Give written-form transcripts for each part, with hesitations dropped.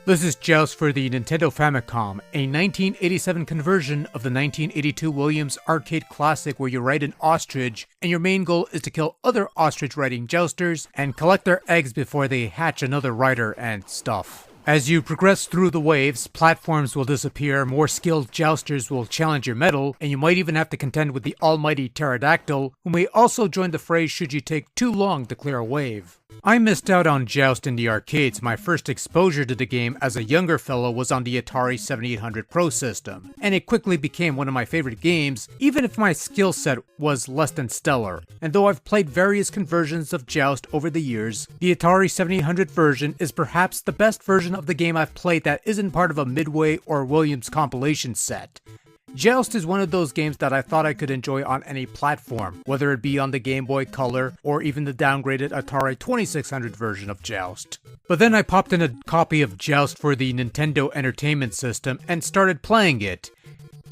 This is Joust for the Nintendo Famicom, a 1987 conversion of the 1982 Williams arcade classic where you ride an ostrich and your main goal is to kill other ostrich-riding jousters and collect their eggs before they hatch another rider and stuff. As you progress through the waves, platforms will disappear, more skilled jousters will challenge your mettle, and you might even have to contend with the almighty pterodactyl, who may also join the fray should you take too long to clear a wave. I missed out on Joust in the arcades. My first exposure to the game as a younger fellow was on the Atari 7800 Pro system, and it quickly became one of my favorite games, even if my skill set was less than stellar. And though I've played various conversions of Joust over the years, the Atari 7800 version is perhaps the best version of the game I've played that isn't part of a Midway or Williams compilation set. Joust is one of those games that I thought I could enjoy on any platform, whether it be on the Game Boy Color or even the downgraded Atari 2600 version of Joust. But then I popped in a copy of Joust for the Nintendo Entertainment System and started playing it,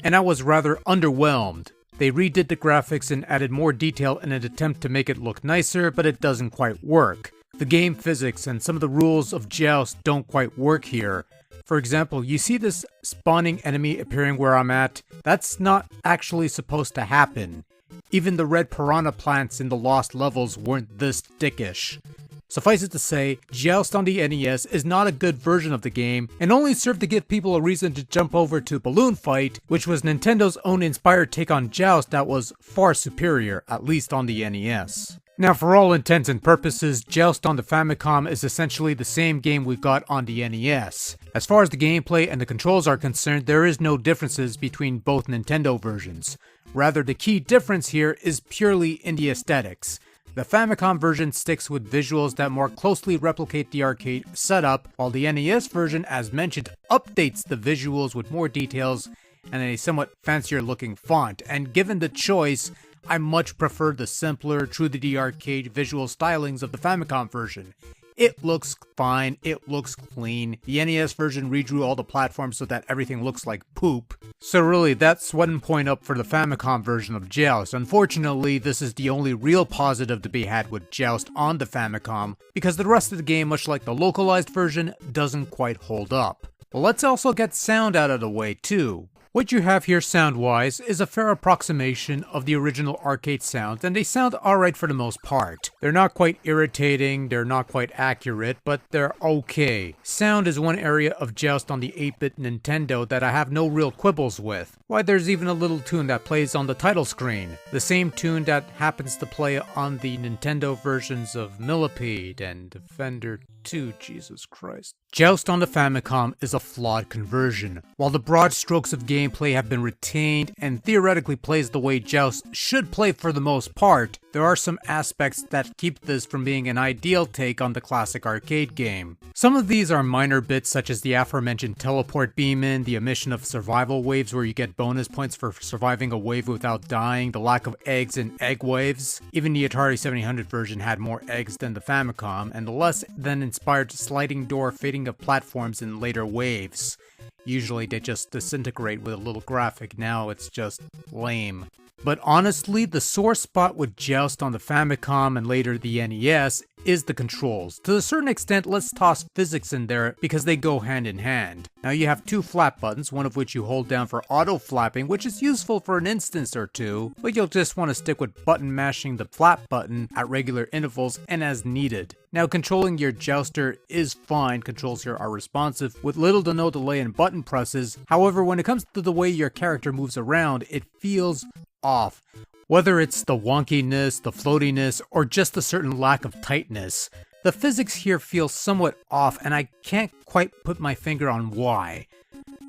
and I was rather underwhelmed. They redid the graphics and added more detail in an attempt to make it look nicer, but it doesn't quite work. The game physics and some of the rules of Joust don't quite work here. For example, you see this spawning enemy appearing where I'm at? That's not actually supposed to happen. Even the red piranha plants in the lost levels weren't this dickish. Suffice it to say, Joust on the NES is not a good version of the game, and only served to give people a reason to jump over to Balloon Fight, which was Nintendo's own inspired take on Joust that was far superior, at least on the NES. Now, for all intents and purposes, Joust on the Famicom is essentially the same game we got on the NES. As far as the gameplay and the controls are concerned, there is no differences between both Nintendo versions. Rather, the key difference here is purely in the aesthetics. The Famicom version sticks with visuals that more closely replicate the arcade setup, while the NES version, as mentioned, updates the visuals with more details and a somewhat fancier looking font, and given the choice, I much prefer the simpler, true-to-the arcade visual stylings of the Famicom version. It looks fine, it looks clean. The NES version redrew all the platforms so that everything looks like poop. So really, that's 1 point up for the Famicom version of Joust. Unfortunately, this is the only real positive to be had with Joust on the Famicom, because the rest of the game, much like the localized version, doesn't quite hold up. But let's also get sound out of the way too. What you have here sound-wise is a fair approximation of the original arcade sounds, and they sound alright for the most part. They're not quite irritating, they're not quite accurate, but they're okay. Sound is one area of Joust on the 8-bit Nintendo that I have no real quibbles with. Why, there's even a little tune that plays on the title screen. The same tune that happens to play on the Nintendo versions of Millipede and Defender 2, Jesus Christ. Joust on the Famicom is a flawed conversion. While the broad strokes of gameplay have been retained and theoretically plays the way Joust should play for the most part, there are some aspects that keep this from being an ideal take on the classic arcade game. Some of these are minor bits such as the aforementioned teleport beam-in, the omission of survival waves where you get bonus points for surviving a wave without dying, the lack of eggs in egg waves. Even the Atari 7800 version had more eggs than the Famicom, and the less than inspired sliding door fading of platforms in later waves. Usually they just disintegrate with a little graphic, now it's just lame. But honestly, the sore spot with Joust on the Famicom and later the NES is the controls. To a certain extent, let's toss physics in there because they go hand in hand. Now you have two flap buttons, one of which you hold down for auto flapping, which is useful for an instance or two, but you'll just want to stick with button mashing the flap button at regular intervals and as needed. Now controlling your jouster is fine, controls here are responsive, with little to no delay in button presses. However, when it comes to the way your character moves around, it feels off. Whether it's the wonkiness, the floatiness, or just a certain lack of tightness, the physics here feel somewhat off and I can't quite put my finger on why.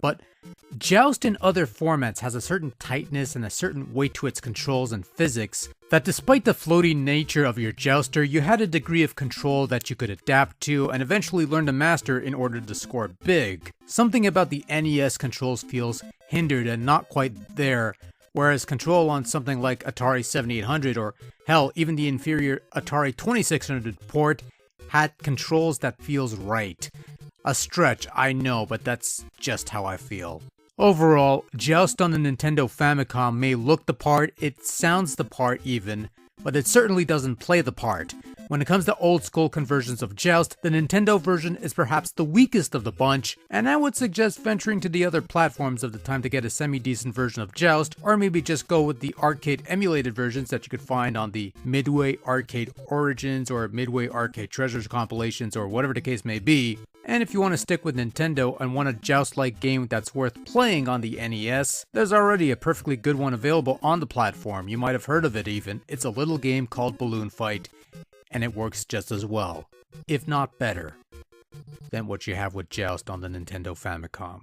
But Joust in other formats has a certain tightness and a certain weight to its controls and physics that despite the floaty nature of your jouster, you had a degree of control that you could adapt to and eventually learn to master in order to score big. Something about the NES controls feels hindered and not quite there, whereas control on something like Atari 7800 or hell, even the inferior Atari 2600 port had controls that feels right. A stretch, I know, but that's just how I feel. Overall, Joust on the Nintendo Famicom may look the part, it sounds the part even, but it certainly doesn't play the part. When it comes to old school conversions of Joust, the Nintendo version is perhaps the weakest of the bunch, and I would suggest venturing to the other platforms of the time to get a semi-decent version of Joust, or maybe just go with the arcade emulated versions that you could find on the Midway Arcade Origins or Midway Arcade Treasures compilations or whatever the case may be. And if you want to stick with Nintendo and want a Joust-like game that's worth playing on the NES, there's already a perfectly good one available on the platform. You might have heard of it even. It's a little game called Balloon Fight, and it works just as well, if not better, than what you have with Joust on the Nintendo Famicom.